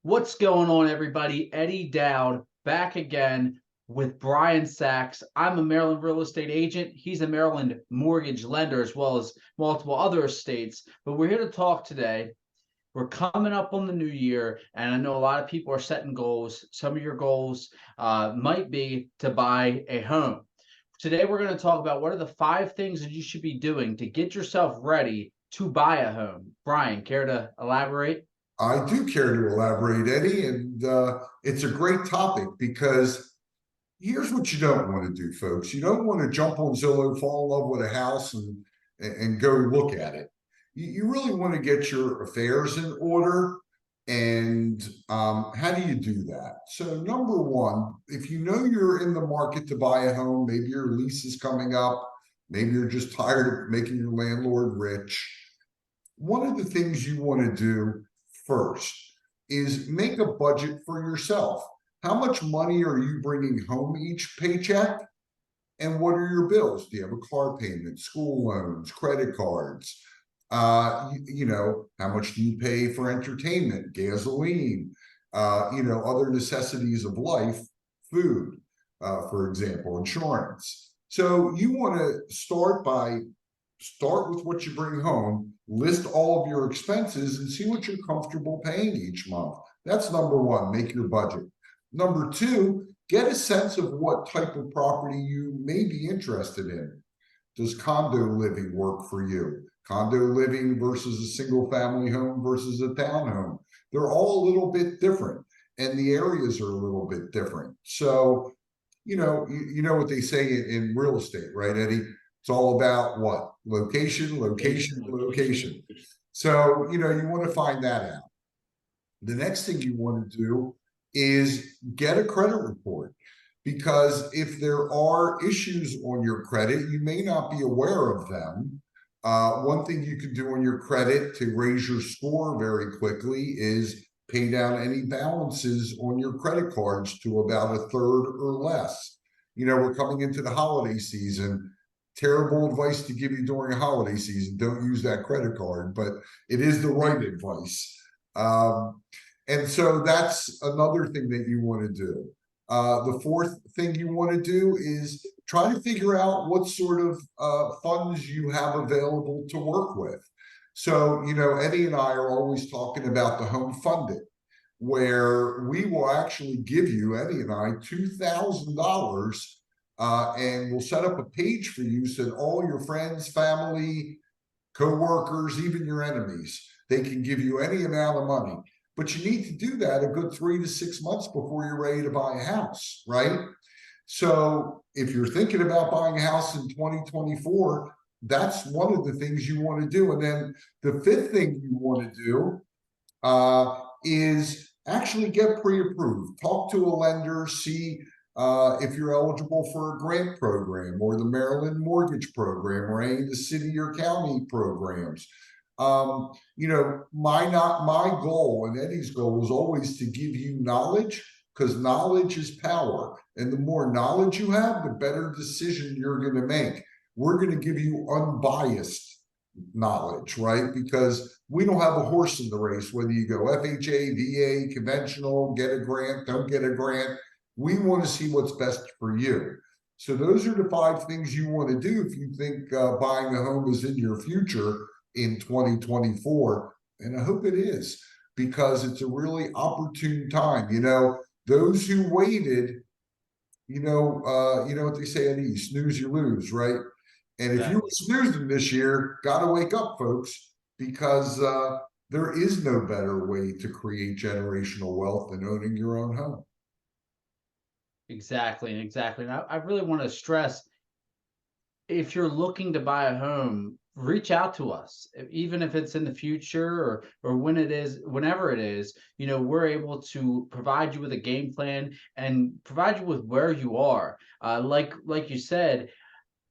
What's going on, everybody? Eddie Dowd back again with Brian Sachs. I'm a Maryland real estate agent. He's a Maryland mortgage lender as well as multiple other estates. But we're here to talk today. We're coming up on the new year, and I know a lot of people are setting goals. Some of your goals might be to buy a home. Today, we're going to talk about what are the 5 things that you should be doing to get yourself ready to buy a home. Brian, care to elaborate? I do care to elaborate, Eddie, and it's a great topic because here's what you don't want to do, folks. You don't want to jump on Zillow, fall in love with a house, and go look at it. You really want to get your affairs in order. And how do you do that? So, number one, if you know you're in the market to buy a home, maybe your lease is coming up, maybe you're just tired of making your landlord rich. One of the things you want to do first is make a budget for yourself. How much money are you bringing home each paycheck? And what are your bills? Do you have a car payment, school loans, credit cards? How much do you pay for entertainment, gasoline, other necessities of life, food, for example, insurance. So you want to start with what you bring home, list all of your expenses, and see what you're comfortable paying each month. That's number one, make your budget. Number two, get a sense of what type of property you may be interested in. Does condo living work for you? Condo living versus a single family home versus a townhome. They're all a little bit different, and the areas are a little bit different. So, you know what they say in real estate, right, Eddie? It's all about what? Location, location, location. So, you want to find that out. The next thing you want to do is get a credit report, because if there are issues on your credit, you may not be aware of them. One thing you can do on your credit to raise your score very quickly is pay down any balances on your credit cards to about a third or less. We're coming into the holiday season. Terrible advice to give you during a holiday season. Don't use that credit card, but it is the right advice. And so that's another thing that you want to do. The fourth thing you want to do is try to figure out what sort of funds you have available to work with. So, Eddie and I are always talking about the Home Funded, where we will actually give you, Eddie and I, $2,000, and we'll set up a page for you so that all your friends, family, co-workers, even your enemies, they can give you any amount of money. But you need to do that a good 3 to 6 months before you're ready to buy a house, right? So if you're thinking about buying a house in 2024, that's one of the things you want to do. And then the fifth thing you want to do is actually get pre-approved. Talk to a lender, see if you're eligible for a grant program or the Maryland mortgage program or any of the city or county programs. My goal and Eddie's goal is always to give you knowledge, because knowledge is power. And the more knowledge you have, the better decision you're going to make. We're going to give you unbiased knowledge, right? Because we don't have a horse in the race, whether you go FHA, VA, conventional, get a grant, don't get a grant. We want to see what's best for you. So those are the 5 things you want to do if you think buying a home is in your future in 2024. And I hope it is, because it's a really opportune time. Those who waited, you know what they say, Eddie, snooze, you lose, right? And if you were snoozing this year, got to wake up, folks, because there is no better way to create generational wealth than owning your own home. Exactly. And I really want to stress, if you're looking to buy a home, reach out to us, even if it's in the future or whenever it is, we're able to provide you with a game plan and provide you with where you are. Like you said,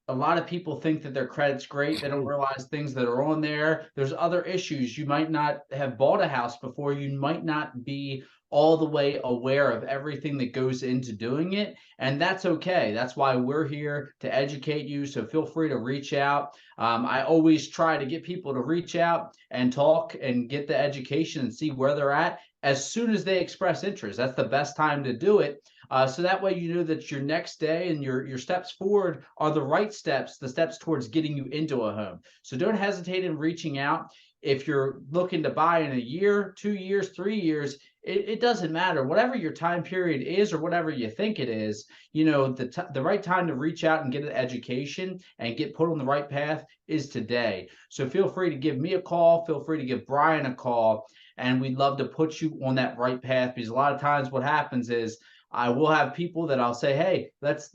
a lot of people think that their credit's great. They don't realize things that are on there. There's other issues. You might not have bought a house before. You might not be all the way aware of everything that goes into doing it. And that's okay. That's why we're here to educate you. So feel free to reach out. I always try to get people to reach out and talk and get the education and see where they're at. as soon as they express interest. That's the best time to do it. So that way you know that your next day and your steps forward are the right steps, the steps towards getting you into a home. So don't hesitate in reaching out. If you're looking to buy in a year, 2 years, 3 years, it doesn't matter. Whatever your time period is or whatever you think it is, the right time to reach out and get an education and get put on the right path is today. So feel free to give me a call. Feel free to give Brian a call. And we'd love to put you on that right path, because a lot of times what happens is I will have people that I'll say, "Hey, let's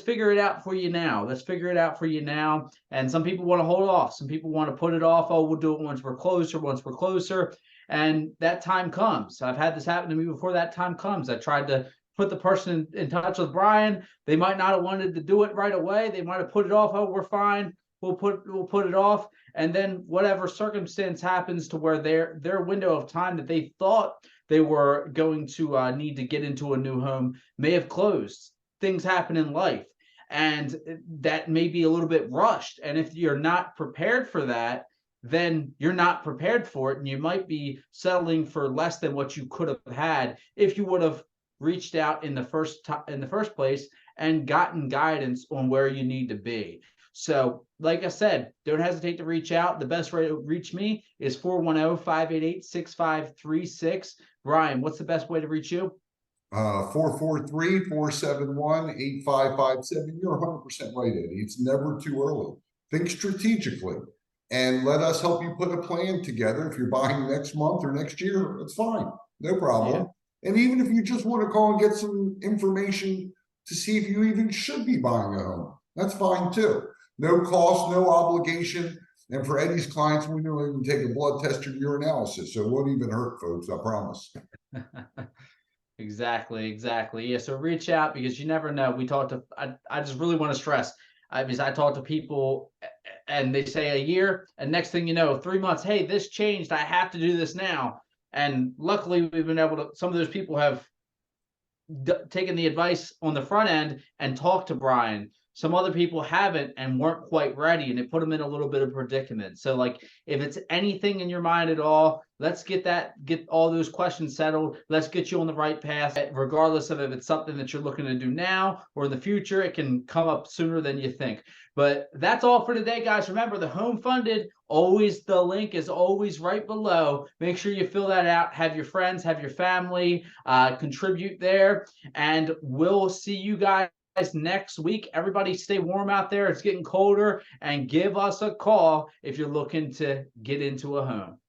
figure it out for you now. Let's figure it out for you now." And some people want to hold off. Some people want to put it off. Oh, we'll do it once we're closer. Once we're closer, and that time comes. I've had this happen to me before. That time comes. I tried to put the person in touch with Brian. They might not have wanted to do it right away. They might have put it off. Oh, we're fine. We'll put it off. And then whatever circumstance happens to where their window of time that they thought they were going to need to get into a new home may have closed. Things happen in life, and that may be a little bit rushed. And if you're not prepared for that, then you're not prepared for it, and you might be settling for less than what you could have had if you would have reached out in the first place and gotten guidance on where you need to be. So, like I said, don't hesitate to reach out. The best way to reach me is 410-588-6536. Brian, what's the best way to reach you? 443-471-8557. You're 100% right, Eddie. It's never too early. Think strategically and let us help you put a plan together. If you're buying next month or next year, it's fine. No problem. Yeah. And even if you just want to call and get some information to see if you even should be buying a home, that's fine too. No cost, no obligation. And for Eddie's clients, we don't even take a blood test or urinalysis. So it won't even hurt, folks, I promise. Exactly. Yeah. So reach out, because you never know. I just really want to stress, because I talk to people and they say a year, and next thing you know, 3 months, hey, this changed. I have to do this now. And luckily we've been able to, some of those people have taken the advice on the front end and talked to Brian. Some other people haven't and weren't quite ready, and it put them in a little bit of predicament. So, like, if it's anything in your mind at all, let's get all those questions settled. Let's get you on the right path, regardless of if it's something that you're looking to do now or in the future. It can come up sooner than you think. But that's all for today, guys. Remember, the Home Funded, always, the link is always right below. Make sure you fill that out. Have your friends, have your family contribute there, and we'll see you guys next week. Everybody stay warm out there. It's getting colder, and give us a call if you're looking to get into a home.